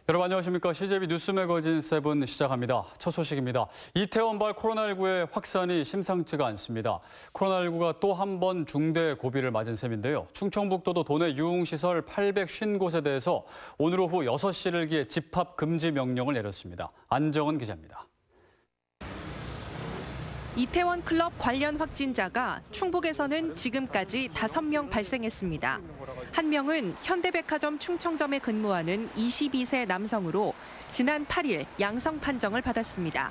여러분 안녕하십니까. CJB 뉴스 매거진 7 시작합니다. 첫 소식입니다. 이태원발 코로나19의 확산이 심상치가 않습니다. 코로나19가 또 한 번 중대 고비를 맞은 셈인데요. 충청북도도 도내 유흥시설 850곳에 대해서 오늘 오후 6시를 기해 집합 금지 명령을 내렸습니다. 안정은 기자입니다. 이태원 클럽 관련 확진자가 충북에서는 지금까지 5명 발생했습니다. 한 명은 현대백화점 충청점에 근무하는 22세 남성으로 지난 8일 양성 판정을 받았습니다.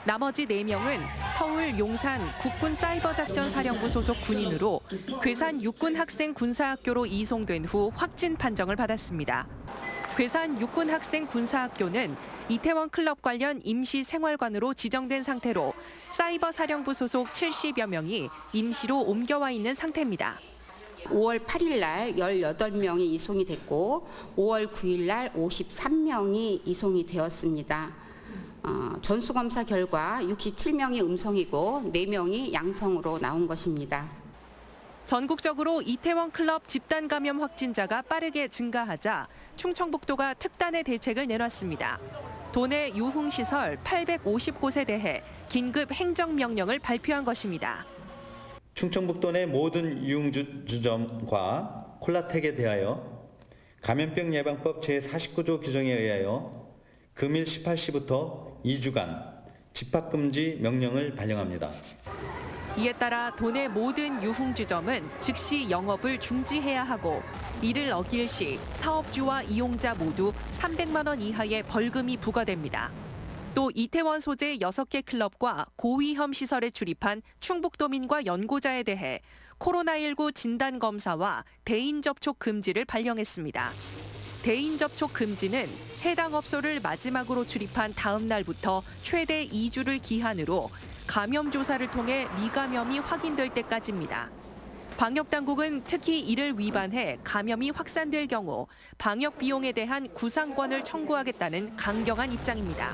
나머지 4명은 서울 용산 국군사이버작전사령부 소속 군인으로 괴산 육군학생군사학교로 이송된 후 확진 판정을 받았습니다. 괴산 육군학생군사학교는 이태원 클럽 관련 임시 생활관으로 지정된 상태로 사이버사령부 소속 70여 명이 임시로 옮겨와 있는 상태입니다. 5월 8일 날 18명이 이송이 됐고 5월 9일 날 53명이 이송이 되었습니다. 전수검사 결과 67명이 음성이고 4명이 양성으로 나온 것입니다. 전국적으로 이태원 클럽 집단 감염 확진자가 빠르게 증가하자 충청북도가 특단의 대책을 내놨습니다. 도내 유흥시설 850곳에 대해 긴급 행정명령을 발표한 것입니다. 충청북도 내 모든 유흥주점과 콜라텍에 대하여 감염병 예방법 제49조 규정에 의하여 금일 18시부터 2주간 집합금지 명령을 발령합니다. 이에 따라 도내 모든 유흥주점은 즉시 영업을 중지해야 하고 이를 어길 시 사업주와 이용자 모두 300만 원 이하의 벌금이 부과됩니다. 또 이태원 소재 6개 클럽과 고위험 시설에 출입한 충북도민과 연고자에 대해 코로나19 진단검사와 대인 접촉 금지를 발령했습니다. 대인 접촉 금지는 해당 업소를 마지막으로 출입한 다음 날부터 최대 2주를 기한으로 감염 조사를 통해 미감염이 확인될 때까지입니다. 방역당국은 특히 이를 위반해 감염이 확산될 경우 방역 비용에 대한 구상권을 청구하겠다는 강경한 입장입니다.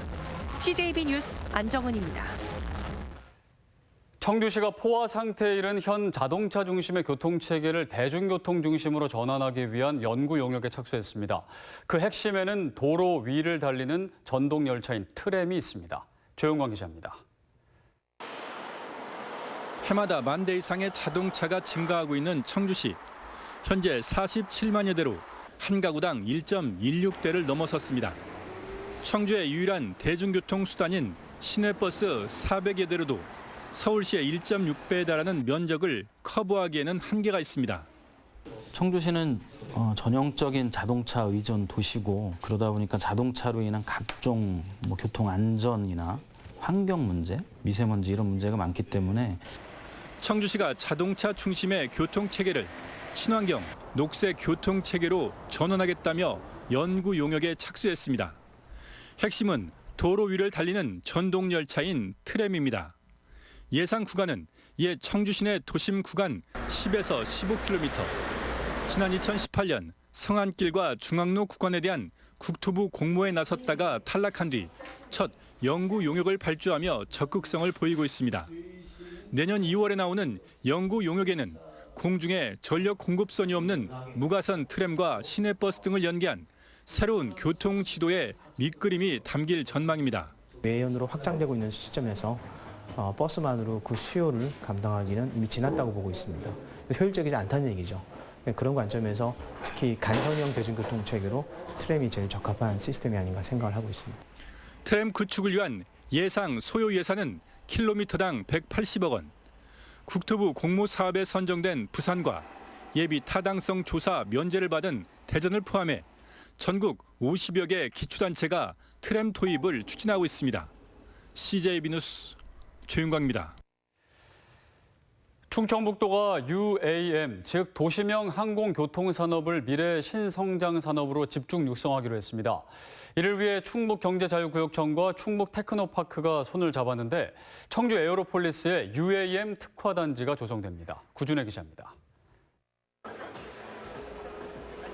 CJB 뉴스 안정은입니다. 청주시가 포화 상태에 이른 현 자동차 중심의 교통체계를 대중교통 중심으로 전환하기 위한 연구 용역에 착수했습니다. 그 핵심에는 도로 위를 달리는 전동열차인 트램이 있습니다. 조영광 기자입니다. 해마다 10,000대 이상의 자동차가 증가하고 있는 청주시. 현재 47만여 대로 한 가구당 1.16대를 넘어섰습니다. 청주의 유일한 대중교통 수단인 시내버스 400여 대로도 서울시의 1.6배에 달하는 면적을 커버하기에는 한계가 있습니다. 청주시는 전형적인 자동차 의존 도시고 그러다 보니까 자동차로 인한 각종 교통 안전이나 환경 문제, 미세먼지 이런 문제가 많기 때문에 청주시가 자동차 중심의 교통체계를 친환경, 녹색 교통체계로 전환하겠다며 연구 용역에 착수했습니다. 핵심은 도로 위를 달리는 전동열차인 트램입니다. 예상 구간은 옛 청주시 내 도심 구간 10에서 15km, 지난 2018년 성안길과 중앙로 구간에 대한 국토부 공모에 나섰다가 탈락한 뒤 첫 연구 용역을 발주하며 적극성을 보이고 있습니다. 내년 2월에 나오는 연구 용역에는 공중에 전력 공급선이 없는 무가선 트램과 시내버스 등을 연계한 새로운 교통 지도의 밑그림이 담길 전망입니다. 내년으로 확장되고 있는 시점에서 버스만으로 그 수요를 감당하기는 이미 지났다고 보고 있습니다. 효율적이지 않다는 얘기죠. 그런 관점에서 특히 간선형 대중교통 체계로 트램이 제일 적합한 시스템이 아닌가 생각을 하고 있습니다. 트램 구축을 위한 예상 소요 예산은 킬로미터당 180억 원. 국토부 공모 사업에 선정된 부산과 예비 타당성 조사 면제를 받은 대전을 포함해 전국 50여 개 기초단체가 트램 도입을 추진하고 있습니다. CJB 뉴스 조윤광입니다. 충청북도가 UAM, 즉 도시명 항공교통산업을 미래 신성장 산업으로 집중 육성하기로 했습니다. 이를 위해 충북경제자유구역청과 충북테크노파크가 손을 잡았는데 청주 에어로폴리스에 UAM 특화단지가 조성됩니다. 구준혜 기자입니다.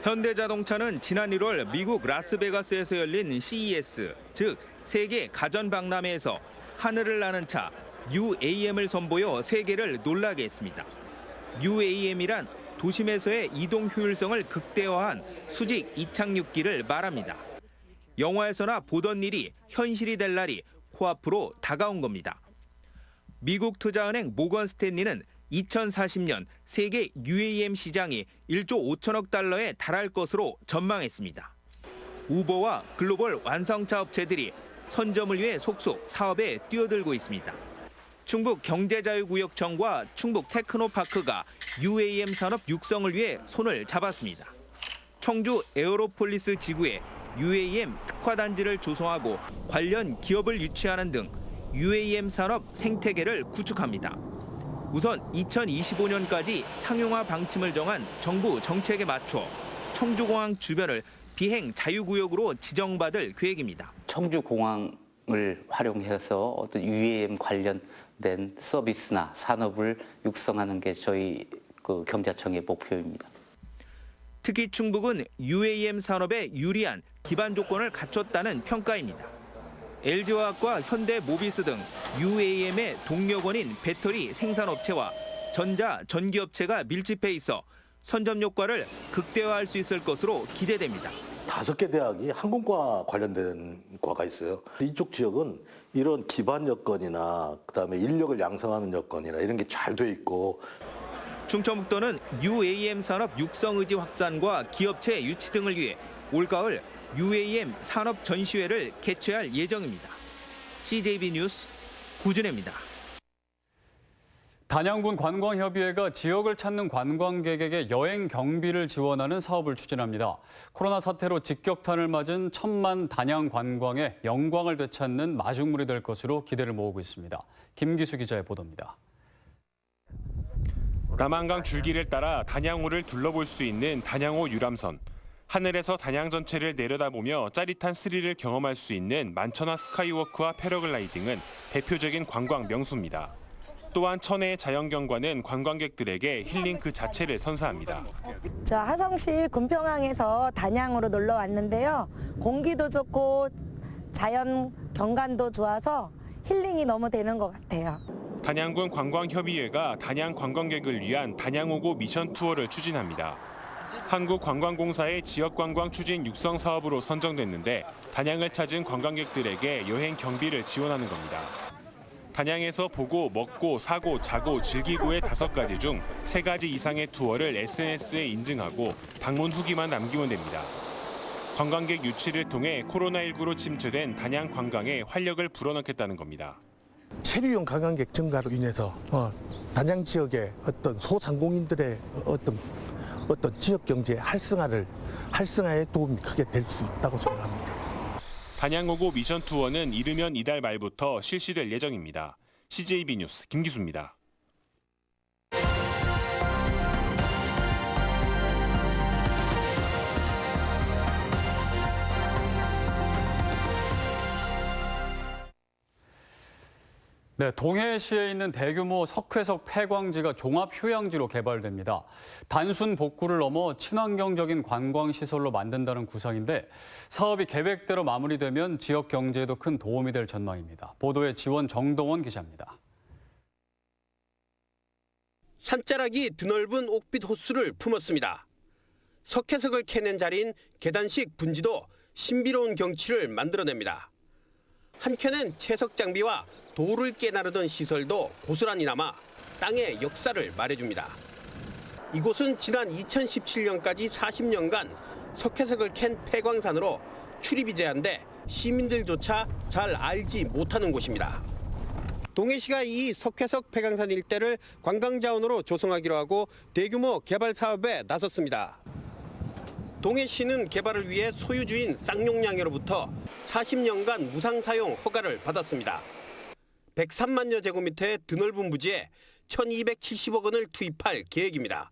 현대자동차는 지난 1월 미국 라스베가스에서 열린 CES, 즉 세계 가전박람회에서 하늘을 나는 차 UAM을 선보여 세계를 놀라게 했습니다. UAM이란 도심에서의 이동 효율성을 극대화한 수직 이착륙기를 말합니다. 영화에서나 보던 일이 현실이 될 날이 코앞으로 다가온 겁니다. 미국 투자은행 모건 스탠리는 2040년 세계 UAM 시장이 1조 5천억 달러에 달할 것으로 전망했습니다. 우버와 글로벌 완성차 업체들이 선점을 위해 속속 사업에 뛰어들고 있습니다. 충북 경제자유구역청과 충북 테크노파크가 UAM 산업 육성을 위해 손을 잡았습니다. 청주 에어로폴리스 지구에 UAM 특화단지를 조성하고 관련 기업을 유치하는 등 UAM 산업 생태계를 구축합니다. 우선 2025년까지 상용화 방침을 정한 정부 정책에 맞춰 청주공항 주변을 비행 자유구역으로 지정받을 계획입니다. 청주공항을 활용해서 어떤 UAM 관련된 서비스나 산업을 육성하는 게 저희 경자청의 목표입니다. 특히 충북은 UAM 산업에 유리한 기반 조건을 갖췄다는 평가입니다. LG화학과 현대모비스 등 UAM의 동력원인 배터리 생산업체와 전기업체가 밀집해 있어 선점 효과를 극대화할 수 있을 것으로 기대됩니다. 5개 대학이 항공과 관련된 과가 있어요. 이쪽 지역은 이런 기반 여건이나 그다음에 인력을 양성하는 여건이나 이런 게 잘 돼 있고. 충청북도는 UAM 산업 육성 의지 확산과 기업체 유치 등을 위해 올가을 UAM 산업 전시회를 개최할 예정입니다. CJB 뉴스 구준혜입니다. 단양군 관광협의회가 지역을 찾는 관광객에게 여행 경비를 지원하는 사업을 추진합니다. 코로나 사태로 직격탄을 맞은 천만 단양 관광에 영광을 되찾는 마중물이 될 것으로 기대를 모으고 있습니다. 김기수 기자의 보도입니다. 남한강 줄기를 따라 단양호를 둘러볼 수 있는 단양호 유람선. 하늘에서 단양 전체를 내려다보며 짜릿한 스릴을 경험할 수 있는 만천하 스카이워크와 패러글라이딩은 대표적인 관광 명소입니다. 또한 천혜의 자연경관은 관광객들에게 힐링 그 자체를 선사합니다. 하성시 군평항에서 단양으로 놀러 왔는데요. 공기도 좋고 자연 경관도 좋아서 힐링이 너무 되는 것 같아요. 단양군 관광협의회가 단양 관광객을 위한 단양호고 미션 투어를 추진합니다. 한국관광공사의 지역관광 추진 육성 사업으로 선정됐는데 단양을 찾은 관광객들에게 여행 경비를 지원하는 겁니다. 단양에서 보고, 먹고, 사고, 자고, 즐기고의 5가지 중 3가지 이상의 투어를 SNS에 인증하고 방문 후기만 남기면 됩니다. 관광객 유치를 통해 코로나19로 침체된 단양 관광에 활력을 불어넣겠다는 겁니다. 체류용 관광객 증가로 인해서 단양 지역의 어떤 소상공인들의 어떤 지역 경제 활성화에 도움이 크게 될 수 있다고 생각합니다. 단양호고 미션 투어는 이르면 이달 말부터 실시될 예정입니다. CJB 뉴스 김기수입니다. 네, 동해시에 있는 대규모 석회석 폐광지가 종합휴양지로 개발됩니다. 단순 복구를 넘어 친환경적인 관광시설로 만든다는 구상인데 사업이 계획대로 마무리되면 지역 경제에도 큰 도움이 될 전망입니다. 보도에 지원 정동원 기자입니다. 산자락이 드넓은 옥빛 호수를 품었습니다. 석회석을 캐낸 자리인 계단식 분지도 신비로운 경치를 만들어냅니다. 한켠엔 채석 장비와 돌을 깨나르던 시설도 고스란히 남아 땅의 역사를 말해줍니다. 이곳은 지난 2017년까지 40년간 석회석을 캔 폐광산으로 출입이 제한돼 시민들조차 잘 알지 못하는 곳입니다. 동해시가 이 석회석 폐광산 일대를 관광자원으로 조성하기로 하고 대규모 개발 사업에 나섰습니다. 동해시는 개발을 위해 소유주인 쌍용양회로부터 40년간 무상사용 허가를 받았습니다. 103만여 제곱미터의 드넓은 부지에 1,270억 원을 투입할 계획입니다.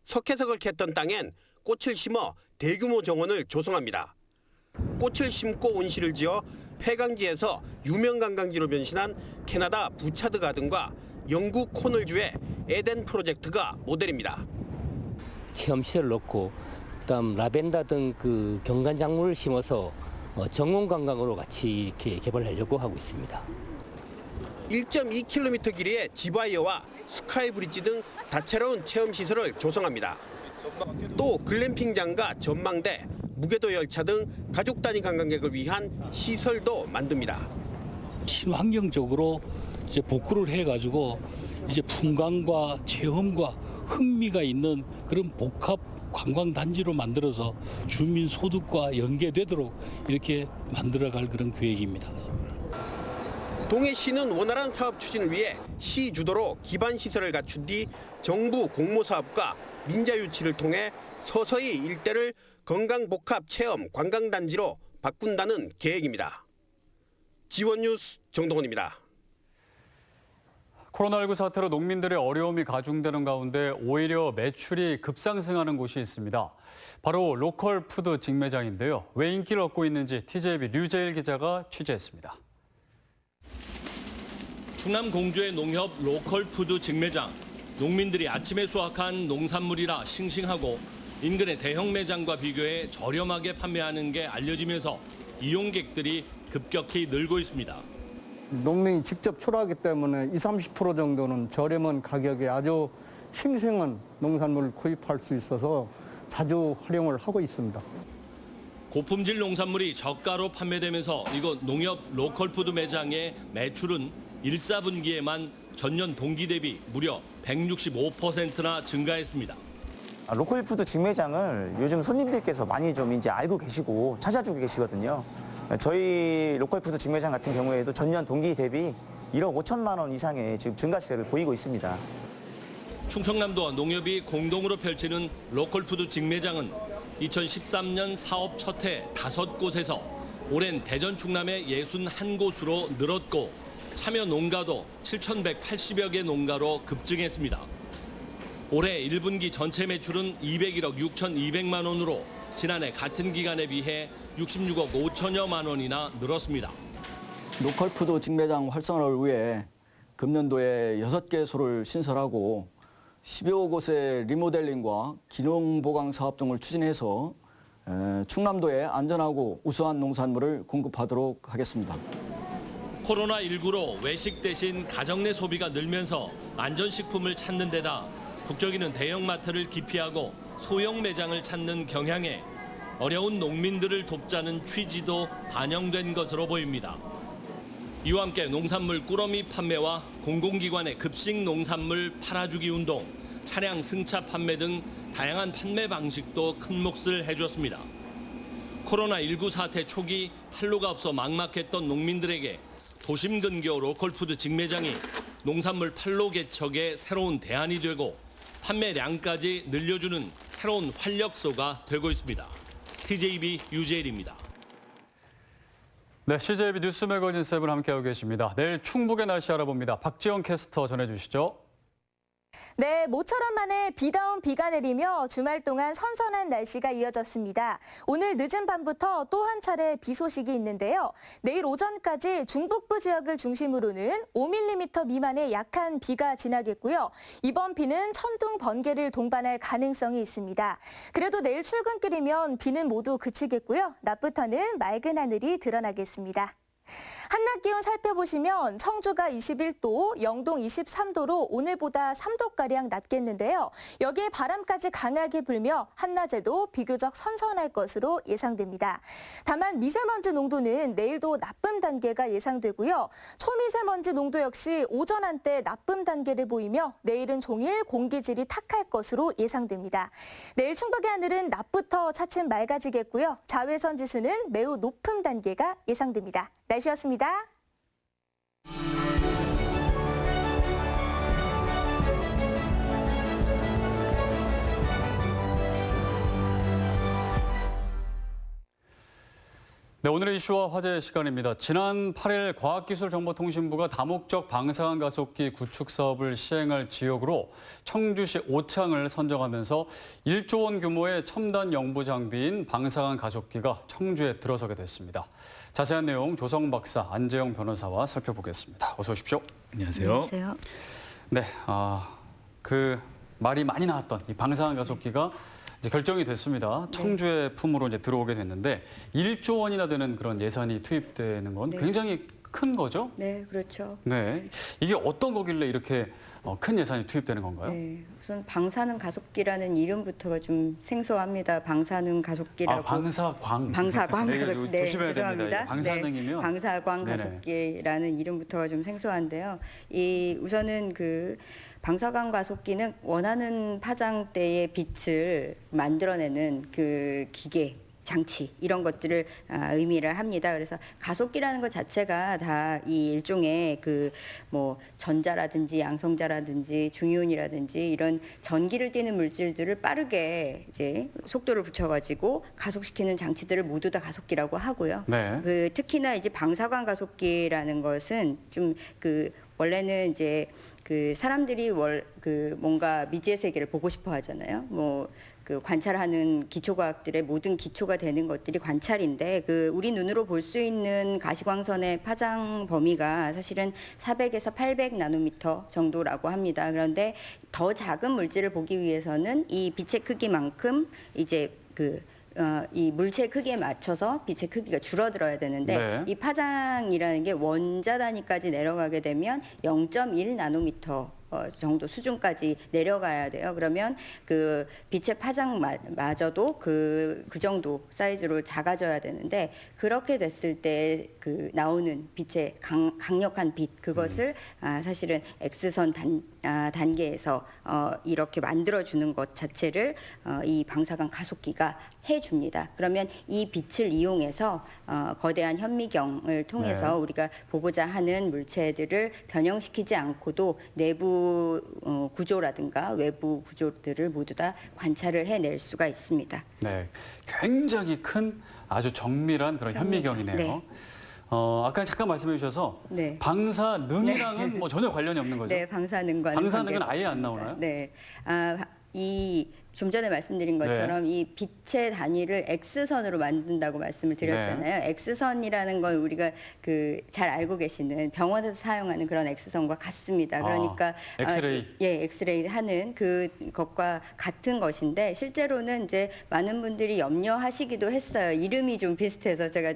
석회석을 캤던 땅엔 꽃을 심어 대규모 정원을 조성합니다. 꽃을 심고 온실을 지어 폐광지에서 유명 관광지로 변신한 캐나다 부차드 가든과 영국 코널주의 에덴 프로젝트가 모델입니다. 체험시설을 넣고 그다음 라벤더 등 그 경관 작물을 심어서 정원 관광으로 같이 이렇게 개발하려고 하고 있습니다. 1.2km 길이의 지바이어와 스카이 브릿지 등 다채로운 체험시설을 조성합니다. 또 글램핑장과 전망대, 무계도 열차 등 가족 단위 관광객을 위한 시설도 만듭니다. 친환경적으로 이제 복구를 해가지고 이제 풍광과 체험과 흥미가 있는 그런 복합 관광단지로 만들어서 주민 소득과 연계되도록 이렇게 만들어갈 그런 계획입니다. 동해시는 원활한 사업 추진을 위해 시 주도로 기반 시설을 갖춘 뒤 정부 공모사업과 민자유치를 통해 서서히 일대를 건강복합 체험 관광단지로 바꾼다는 계획입니다. 지원뉴스 정동원입니다. 코로나19 사태로 농민들의 어려움이 가중되는 가운데 오히려 매출이 급상승하는 곳이 있습니다. 바로 로컬 푸드 직매장인데요. 왜 인기를 얻고 있는지 TJB 류재일 기자가 취재했습니다. 충남 공주의 농협 로컬 푸드 직매장. 농민들이 아침에 수확한 농산물이라 싱싱하고 인근의 대형 매장과 비교해 저렴하게 판매하는 게 알려지면서 이용객들이 급격히 늘고 있습니다. 농민이 직접 출하하기 때문에 20-30% 정도는 저렴한 가격에 아주 싱싱한 농산물을 구입할 수 있어서 자주 활용을 하고 있습니다. 고품질 농산물이 저가로 판매되면서 이곳 농협 로컬푸드 매장의 매출은 1, 4분기에만 전년 동기 대비 무려 165%나 증가했습니다. 로컬푸드 직매장을 요즘 손님들께서 많이 좀 이제 알고 계시고 찾아주고 계시거든요. 저희 로컬푸드 직매장 같은 경우에도 전년 동기 대비 1억 5천만 원 이상의 지금 증가세를 보이고 있습니다. 충청남도와 농협이 공동으로 펼치는 로컬푸드 직매장은 2013년 사업 첫 해 5곳에서 올해는 대전 충남의 61곳으로 늘었고 참여 농가도 7,180여 개 농가로 급증했습니다. 올해 1분기 전체 매출은 201억 6,200만 원으로 지난해 같은 기간에 비해 66억 5천여만 원이나 늘었습니다. 로컬푸드 직매장 활성화를 위해 금년도에 6개소를 신설하고 10여 곳의 리모델링과 기능 보강 사업 등을 추진해서 충남도에 안전하고 우수한 농산물을 공급하도록 하겠습니다. 코로나19로 외식 대신 가정 내 소비가 늘면서 안전식품을 찾는 데다 국적인은 대형마트를 기피하고 소형 매장을 찾는 경향에 어려운 농민들을 돕자는 취지도 반영된 것으로 보입니다. 이와 함께 농산물 꾸러미 판매와 공공기관의 급식 농산물 팔아주기 운동, 차량 승차 판매 등 다양한 판매 방식도 큰 몫을 해줬습니다. 코로나19 사태 초기 판로가 없어 막막했던 농민들에게 도심 근교 로컬푸드 직매장이 농산물 판로 개척의 새로운 대안이 되고 판매량까지 늘려주는 새로운 활력소가 되고 있습니다. TJB 유재일입니다. 네, CJB 뉴스 매거진 7 함께하고 계십니다. 내일 충북의 날씨 알아봅니다. 박지영 캐스터 전해주시죠. 네, 모처럼 만에 비다운 비가 내리며 주말 동안 선선한 날씨가 이어졌습니다. 오늘 늦은 밤부터 또 한 차례 비 소식이 있는데요. 내일 오전까지 중북부 지역을 중심으로는 5mm 미만의 약한 비가 지나겠고요. 이번 비는 천둥, 번개를 동반할 가능성이 있습니다. 그래도 내일 출근길이면 비는 모두 그치겠고요. 낮부터는 맑은 하늘이 드러나겠습니다. 한낮 기온 살펴보시면 청주가 21도, 영동 23도로 오늘보다 3도가량 낮겠는데요. 여기에 바람까지 강하게 불며 한낮에도 비교적 선선할 것으로 예상됩니다. 다만 미세먼지 농도는 내일도 나쁨 단계가 예상되고요. 초미세먼지 농도 역시 오전 한때 나쁨 단계를 보이며 내일은 종일 공기질이 탁할 것으로 예상됩니다. 내일 충북의 하늘은 낮부터 차츰 맑아지겠고요. 자외선 지수는 매우 높음 단계가 예상됩니다. 날씨였습니다. 네, 오늘의 이슈와 화제의 시간입니다. 지난 8일 과학기술정보통신부가 다목적 방사능 가속기 구축 사업을 시행할 지역으로 청주시 오창을 선정하면서 1조 원 규모의 첨단 영부 장비인 방사능 가속기가 청주에 들어서게 됐습니다. 자세한 내용 조성 박사, 안재영 변호사와 살펴보겠습니다. 어서 오십시오. 안녕하세요. 안녕하세요. 네, 그 말이 많이 나왔던 이 방사능 가속기가 이제 결정이 됐습니다. 청주의 품으로 이제 들어오게 됐는데 1조 원이나 되는 그런 예산이 투입되는 건 굉장히 큰 거죠? 네, 그렇죠. 네. 이게 어떤 거길래 이렇게 큰 예산이 투입되는 건가요? 네, 우선 방사능 가속기라는 이름부터가 좀 생소합니다. 방사능 가속기라고. 방사광 가속기. 네, 조심해야 죄송합니다. 됩니다. 방사능이면 네, 방사광 네네. 가속기라는 이름부터가 좀 생소한데요. 우선은 그 방사광 가속기는 원하는 파장대의 빛을 만들어내는 그 기계. 장치 이런 것들을 의미를 합니다. 그래서 가속기라는 것 자체가 다 이 일종의 그 뭐 전자라든지 양성자라든지 중이온이라든지 이런 전기를 띠는 물질들을 빠르게 이제 속도를 붙여가지고 가속시키는 장치들을 모두 다 가속기라고 하고요. 네. 그 특히나 이제 방사광 가속기라는 것은 좀 그 원래는 이제 그 사람들이 그 뭔가 미지의 세계를 보고 싶어 하잖아요. 뭐 그 관찰하는 기초과학들의 모든 기초가 되는 것들이 관찰인데 그 우리 눈으로 볼 수 있는 가시광선의 파장 범위가 사실은 400에서 800 나노미터 정도라고 합니다. 그런데 더 작은 물질을 보기 위해서는 이 빛의 크기만큼 이제 이 물체 크기에 맞춰서 빛의 크기가 줄어들어야 되는데 네. 이 파장이라는 게 원자 단위까지 내려가게 되면 0.1 나노미터 정도 수준까지 내려가야 돼요. 그러면 그 빛의 파장마저도 그 정도 사이즈로 작아져야 되는데 그렇게 됐을 때 그 나오는 빛의 강력한 빛 그것을 사실은 X선 단계에서 이렇게 만들어주는 것 자체를 이 방사광 가속기가 해줍니다. 그러면 이 빛을 이용해서 거대한 현미경을 통해서 네. 우리가 보고자 하는 물체들을 변형시키지 않고도 내부 구조라든가 외부 구조들을 모두 다 관찰을 해낼 수가 있습니다. 네, 굉장히 큰 아주 정밀한 그런 현미경이네요. 네. 아까 잠깐 말씀해 주셔서 네. 방사능이랑은 뭐 전혀 관련이 없는 거죠? 네, 방사능은 아예 안 나오나요? 네, 좀 전에 말씀드린 것처럼 이 빛의 단위를 X선으로 만든다고 말씀을 드렸잖아요. X선이라는 건 우리가 그 잘 알고 계시는 병원에서 사용하는 그런 X선과 같습니다. 그러니까 엑스레이. 엑스레이 하는 그것과 같은 것인데 실제로는 이제 많은 분들이 염려하시기도 했어요. 이름이 좀 비슷해서 제가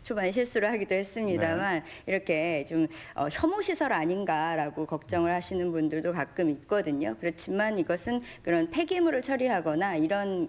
초반에 실수를 하기도 했습니다만 이렇게 좀 혐오 시설 아닌가라고 걱정을 하시는 분들도 가끔 있거든요. 그렇지만 이것은 그런 폐기물을 처리하거나 이런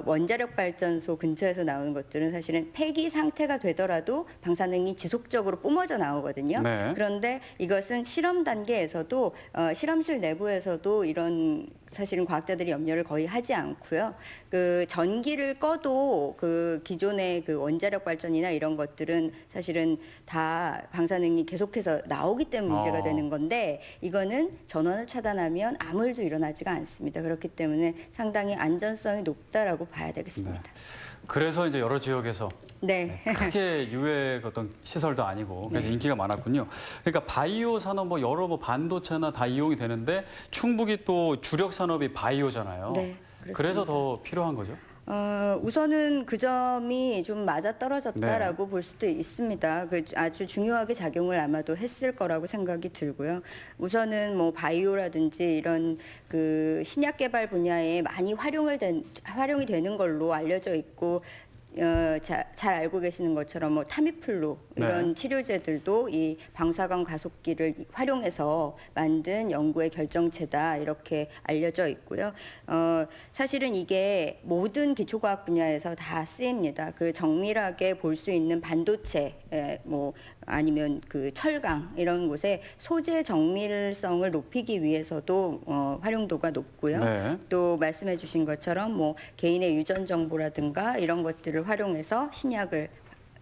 원자력 발전소 근처에서 나오는 것들은 사실은 폐기 상태가 되더라도 방사능이 지속적으로 뿜어져 나오거든요. 네. 그런데 이것은 실험 단계에서도 실험실 내부에서도 이런 사실은 과학자들이 염려를 거의 하지 않고요. 그 전기를 꺼도 그 기존의 그 원자력 발전이나 이런 것들은 사실은 다 방사능이 계속해서 나오기 때문에 문제가 되는 건데 이거는 전원을 차단하면 아무 일도 일어나지가 않습니다. 그렇기 때문에 상당히 안전성이 높다라고 봐야 되겠습니다. 네. 그래서 이제 여러 지역에서 네. 크게 유해 어떤 시설도 아니고 그래서 인기가 많았군요. 그러니까 바이오 산업 여러 반도체나 다 이용이 되는데 충북이 또 주력 산업이 바이오잖아요. 네, 그래서 더 필요한 거죠. 우선은 그 점이 좀 맞아떨어졌다라고 볼 수도 있습니다. 아주 중요하게 작용을 아마도 했을 거라고 생각이 들고요. 우선은 뭐 바이오라든지 이런 그 신약 개발 분야에 많이 활용이 되는 걸로 알려져 있고 잘 알고 계시는 것처럼 뭐 타미플루 이런 치료제들도 이 방사광 가속기를 활용해서 만든 연구의 결정체다 이렇게 알려져 있고요. 사실은 이게 모든 기초과학 분야에서 다 쓰입니다. 그 정밀하게 볼 수 있는 반도체 뭐 아니면 그 철강 이런 곳에 소재 정밀성을 높이기 위해서도 활용도가 높고요. 네. 또 말씀해 주신 것처럼 뭐 개인의 유전 정보라든가 이런 것들을 활용해서 신약을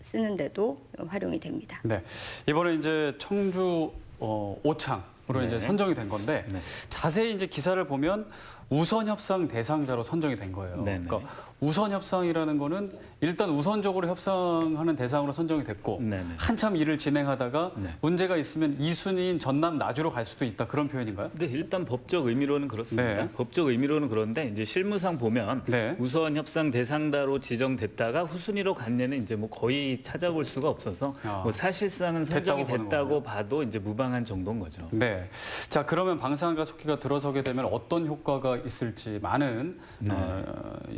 쓰는데도 활용이 됩니다. 네. 이번에 이제 청주 오창으로 이제 선정이 된 건데 자세히 이제 기사를 보면 우선 협상 대상자로 선정이 된 거예요. 그러니까 우선 협상이라는 거는 일단 우선적으로 협상하는 대상으로 선정이 됐고 한참 일을 진행하다가 문제가 있으면 2순위인 전남 나주로 갈 수도 있다 그런 표현인가요? 네, 일단 법적 의미로는 그렇습니다. 법적 의미로는 그런데 이제 실무상 보면 우선 협상 대상자로 지정됐다가 후순위로 간 예는 이제 뭐 거의 찾아볼 수가 없어서 뭐 사실상은 선정이 됐다고 봐도 이제 무방한 정도인 거죠. 네. 자, 그러면 방사능 가속기가 들어서게 되면 어떤 효과가 있을지 많은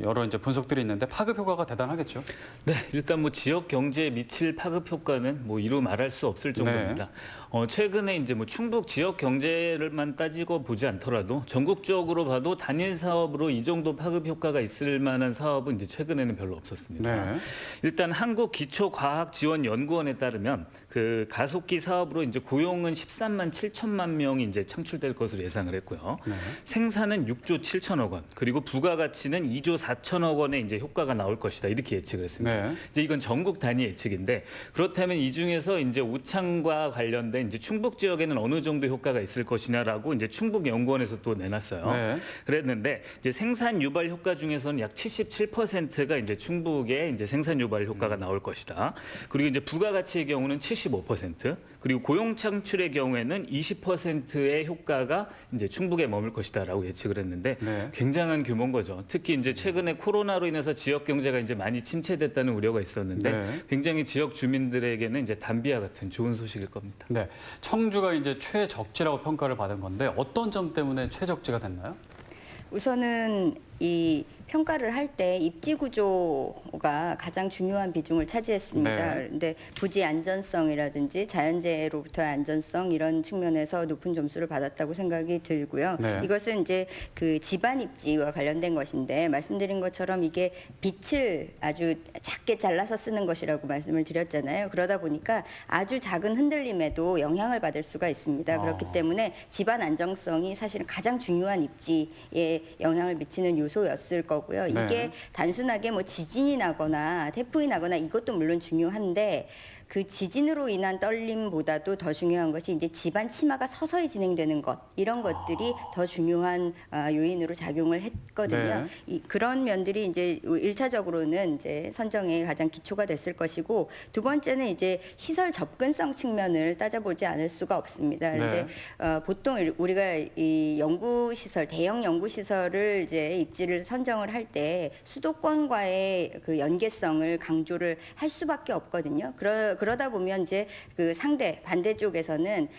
여러 이제 분석들이 있는데 파급 효과가 대단하겠죠. 네, 일단 뭐 지역 경제에 미칠 파급 효과는 뭐 이루 말할 수 없을 정도입니다. 최근에 이제 뭐 충북 지역 경제를만 따지고 보지 않더라도 전국적으로 봐도 단일 사업으로 이 정도 파급 효과가 있을 만한 사업은 이제 최근에는 별로 없었습니다. 일단 한국기초과학지원연구원에 따르면 그 가속기 사업으로 이제 고용은 13만 7천만 명이 이제 창출될 것으로 예상을 했고요. 생산은 6조 7천억 원, 그리고 부가가치는 2조 4천억 원의 이제 효과가 나올 것이다. 이렇게 예측을 했습니다. 이제 이건 전국 단위 예측인데, 그렇다면 이 중에서 이제 오창과 관련된 이제 충북 지역에는 어느 정도 효과가 있을 것이냐라고 이제 충북연구원에서 또 내놨어요. 그랬는데 이제 생산 유발 효과 중에서는 약 77%가 이제 충북의 이제 생산 유발 효과가 나올 것이다. 그리고 이제 부가가치의 경우는 75%, 그리고 고용 창출의 경우에는 20%의 효과가 이제 충북에 머물 것이다라고 예측을 했는데 굉장한 규모인 거죠. 특히 이제 최근에 코로나로 인해서 지역 경제가 이제 많이 침체됐다는 우려가 있었는데 굉장히 지역 주민들에게는 이제 담비와 같은 좋은 소식일 겁니다. 네, 청주가 이제 최적지라고 평가를 받은 건데 어떤 점 때문에 최적지가 됐나요? 우선은 이 평가를 할 때 입지 구조가 가장 중요한 비중을 차지했습니다. 그런데 부지 안전성이라든지 자연재해로부터의 안전성 이런 측면에서 높은 점수를 받았다고 생각이 들고요. 이것은 이제 그 집안 입지와 관련된 것인데, 말씀드린 것처럼 이게 빛을 아주 작게 잘라서 쓰는 것이라고 말씀을 드렸잖아요. 그러다 보니까 아주 작은 흔들림에도 영향을 받을 수가 있습니다. 그렇기 때문에 집안 안정성이 사실은 가장 중요한 입지에 영향을 미치는 요소였을 거고요. 이게 단순하게 뭐 지진이 나거나 태풍이 나거나 이것도 물론 중요한데, 그 지진으로 인한 떨림보다도 더 중요한 것이 이제 집안 치마가 서서히 진행되는 것, 이런 것들이 더 중요한 요인으로 작용을 했거든요. 그런 면들이 이제 1차적으로는 이제 선정의 가장 기초가 됐을 것이고, 두 번째는 이제 시설 접근성 측면을 따져보지 않을 수가 없습니다. 그런데 보통 우리가 이 연구시설, 대형 연구시설을 이제 입지를 선정을 할 때 수도권과의 그 연계성을 강조를 할 수밖에 없거든요. 그러다 보면 이제 그 상대 반대쪽에서는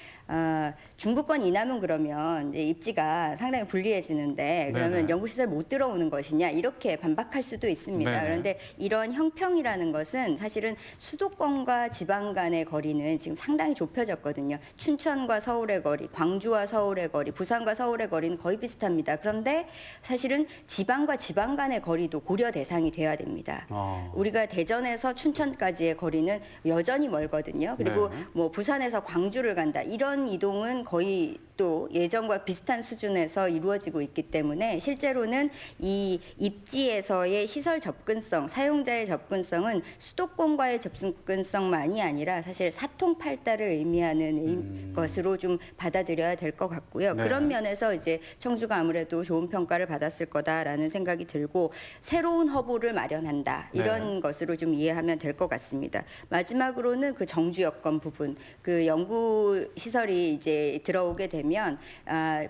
중부권 이남은 그러면 이제 입지가 상당히 불리해지는데, 그러면 연구시설 못 들어오는 것이냐 이렇게 반박할 수도 있습니다. 그런데 이런 형평이라는 것은 사실은 수도권과 지방 간의 거리는 지금 상당히 좁혀졌거든요. 춘천과 서울의 거리, 광주와 서울의 거리, 부산과 서울의 거리는 거의 비슷합니다. 그런데 사실은 지방과 지방 간의 거리도 고려 대상이 돼야 됩니다. 우리가 대전에서 춘천까지의 거리는 여전히 멀거든요. 그리고 뭐 부산에서 광주를 간다, 이런 이동은 거의 또 예전과 비슷한 수준에서 이루어지고 있기 때문에 실제로는 이 입지에서의 시설 접근성, 사용자의 접근성은 수도권과의 접근성만이 아니라 사실 사통팔달을 의미하는 것으로 좀 받아들여야 될 것 같고요. 그런 면에서 이제 청주가 아무래도 좋은 평가를 받았을 거다라는 생각이 들고, 새로운 허브를 마련한다, 이런 것으로 좀 이해하면 될 것 같습니다. 마지막으로는 그 정주 여건 부분, 그 연구 시설이 이제 들어오게 되면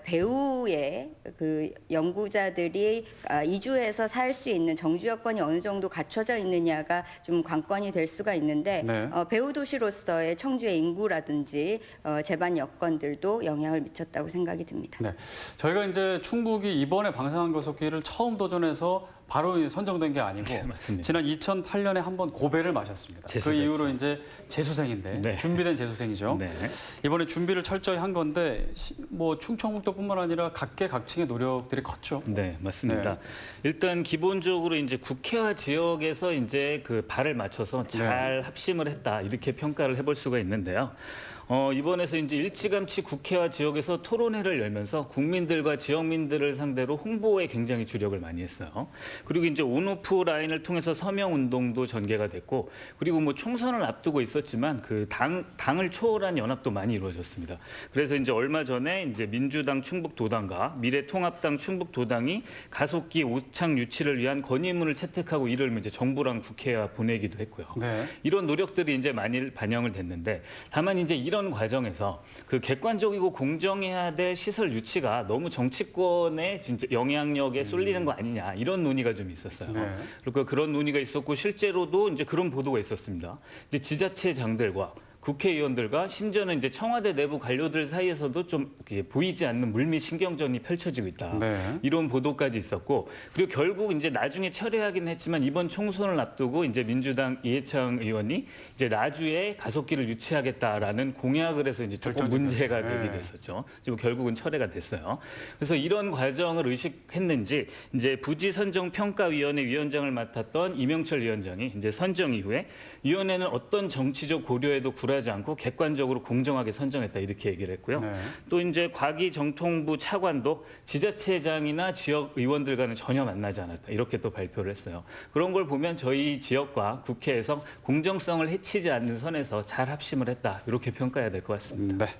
배후에 그 연구자들이 이주해서 살 수 있는 정주 여건이 어느 정도 갖춰져 있느냐가 좀 관건이 될 수가 있는데, 배후 도시로서의 청주의 인구라든지 제반 여건들도 영향을 미쳤다고 생각이 듭니다. 저희가 이제 충북이 이번에 방사능 가속기를 처음 도전해서 바로 선정된 게 아니고 지난 2008년에 한번 고배를 마셨습니다. 그 이후로 이제 재수생인데 준비된 재수생이죠. 이번에 준비를 철저히 한 건데 뭐 충청북도뿐만 아니라 각계각층의 노력들이 컸죠. 네, 맞습니다. 일단 기본적으로 이제 국회와 지역에서 이제 그 발을 맞춰서 잘 합심을 했다, 이렇게 평가를 해볼 수가 있는데요. 이번에서 이제 일찌감치 국회와 지역에서 토론회를 열면서 국민들과 지역민들을 상대로 홍보에 굉장히 주력을 많이 했어요. 그리고 이제 온오프 라인을 통해서 서명 운동도 전개가 됐고, 그리고 뭐 총선을 앞두고 있었지만 그 당을 초월한 연합도 많이 이루어졌습니다. 그래서 이제 얼마 전에 이제 민주당 충북도당과 미래통합당 충북도당이 가속기 오창 유치를 위한 건의문을 채택하고 이를 이제 정부랑 국회와 보내기도 했고요. 이런 노력들이 이제 많이 반영을 됐는데, 다만 이제 이런 과정에서 그 객관적이고 공정해야 될 시설 유치가 너무 정치권의 진짜 영향력에 쏠리는 거 아니냐, 이런 논의가 좀 있었어요. 그리고 그런 논의가 있었고 실제로도 이제 그런 보도가 있었습니다. 이제 지자체장들과 국회의원들과 심지어는 이제 청와대 내부 관료들 사이에서도 좀 보이지 않는 물밑 신경전이 펼쳐지고 있다. 네. 이런 보도까지 있었고, 그리고 결국 이제 나중에 철회하긴 했지만 이번 총선을 앞두고 이제 민주당 이해창 의원이 이제 나주에 가속기를 유치하겠다라는 공약을 해서 이제 조금 문제가 되게 됐었죠. 지금 결국은 철회가 됐어요. 그래서 이런 과정을 의식했는지 이제 부지선정평가위원회 위원장을 맡았던 이명철 위원장이 이제 선정 이후에 위원회는 어떤 정치적 고려에도 굴하지 않고 객관적으로 공정하게 선정했다 이렇게 얘기를 했고요. 또 이제 과기정통부 차관도 지자체장이나 지역 의원들과는 전혀 만나지 않았다 이렇게 또 발표를 했어요. 그런 걸 보면 저희 지역과 국회에서 공정성을 해치지 않는 선에서 잘 합심을 했다 이렇게 평가해야 될 것 같습니다. 네.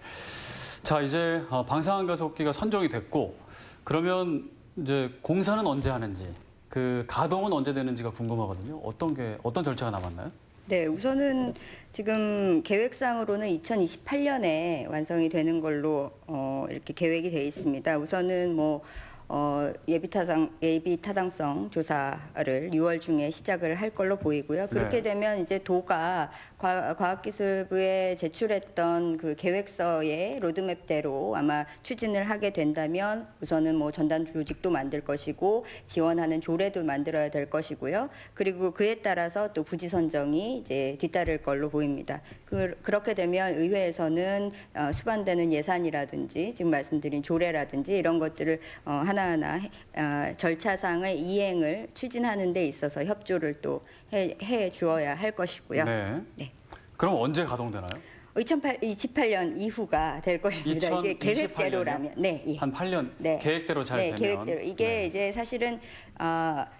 자, 이제 방사능 가속기가 선정이 됐고 그러면 이제 공사는 언제 하는지 그 가동은 언제 되는지가 궁금하거든요. 어떤 절차가 남았나요? 네, 우선은 지금 계획상으로는 2028년에 완성이 되는 걸로 이렇게 계획이 돼 있습니다. 우선은 예비 타당성 조사를 6월 중에 시작을 할 걸로 보이고요. 그렇게 되면 이제 도가 과학기술부에 제출했던 그 계획서의 로드맵대로 아마 추진을 하게 된다면 우선은 전담 조직도 만들 것이고 지원하는 조례도 만들어야 될 것이고요. 그리고 그에 따라서 또 부지 선정이 이제 뒤따를 걸로 보입니다. 그렇게 되면 의회에서는 수반되는 예산이라든지 지금 말씀드린 조례라든지 이런 것들을 하나하나 절차상의 이행을 추진하는 데 있어서 협조를 또 해 주어야 할 것이고요. 네. 그럼 언제 가동되나요? 2028년 이후가 될 것입니다. 이제 계획대로라면. 네. 한 8년 계획대로 잘 되면. 계획대로. 이게 이제 사실은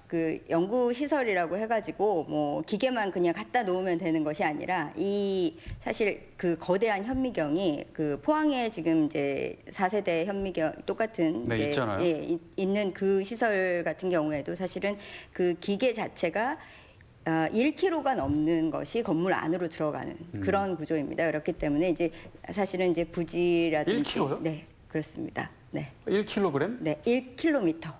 그 연구 시설이라고 해가지고 기계만 그냥 갖다 놓으면 되는 것이 아니라 사실 그 거대한 현미경이 그 포항에 지금 이제 4세대 현미경 똑같은 있잖아요. 있는 그 시설 같은 경우에도 사실은 그 기계 자체가 1kg가 넘는 것이 건물 안으로 들어가는 그런 구조입니다. 그렇기 때문에 이제 사실은 이제 부지라든지 1kg요? 네, 그렇습니다. 네. 1kg? 네, 1km.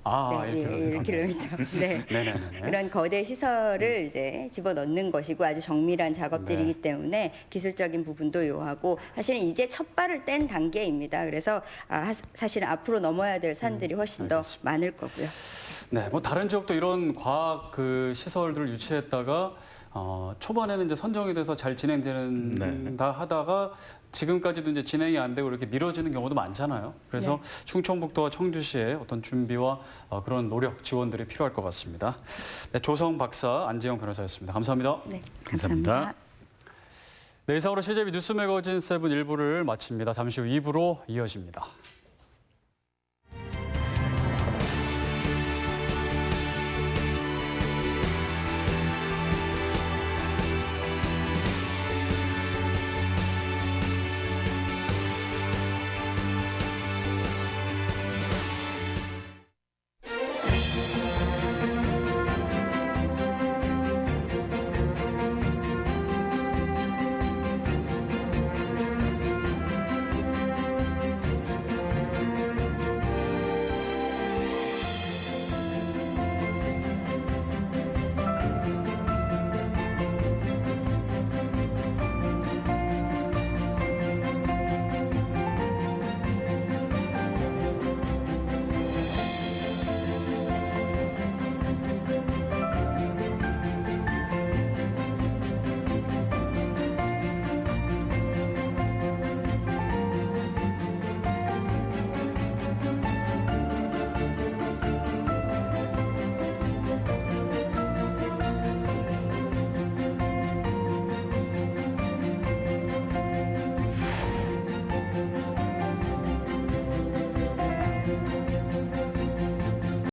네, 1km. 네. 그런 거대 시설을 이제 집어넣는 것이고 아주 정밀한 작업들이기 때문에 기술적인 부분도 요하고 사실은 이제 첫 발을 뗀 단계입니다. 그래서 사실은 앞으로 넘어야 될 산들이 훨씬 더 많을 거고요. 네, 다른 지역도 이런 과학 그 시설들을 유치했다가 초반에는 이제 선정이 돼서 잘 진행된다 하다가 지금까지도 이제 진행이 안 되고 이렇게 미뤄지는 경우도 많잖아요. 그래서 충청북도와 청주시의 어떤 준비와 그런 노력, 지원들이 필요할 것 같습니다. 네, 조성 박사, 안재영 변호사였습니다. 감사합니다. 네, 감사합니다. 네, 이상으로 CJB 뉴스 매거진 7 1부를 마칩니다. 잠시 후 2부로 이어집니다.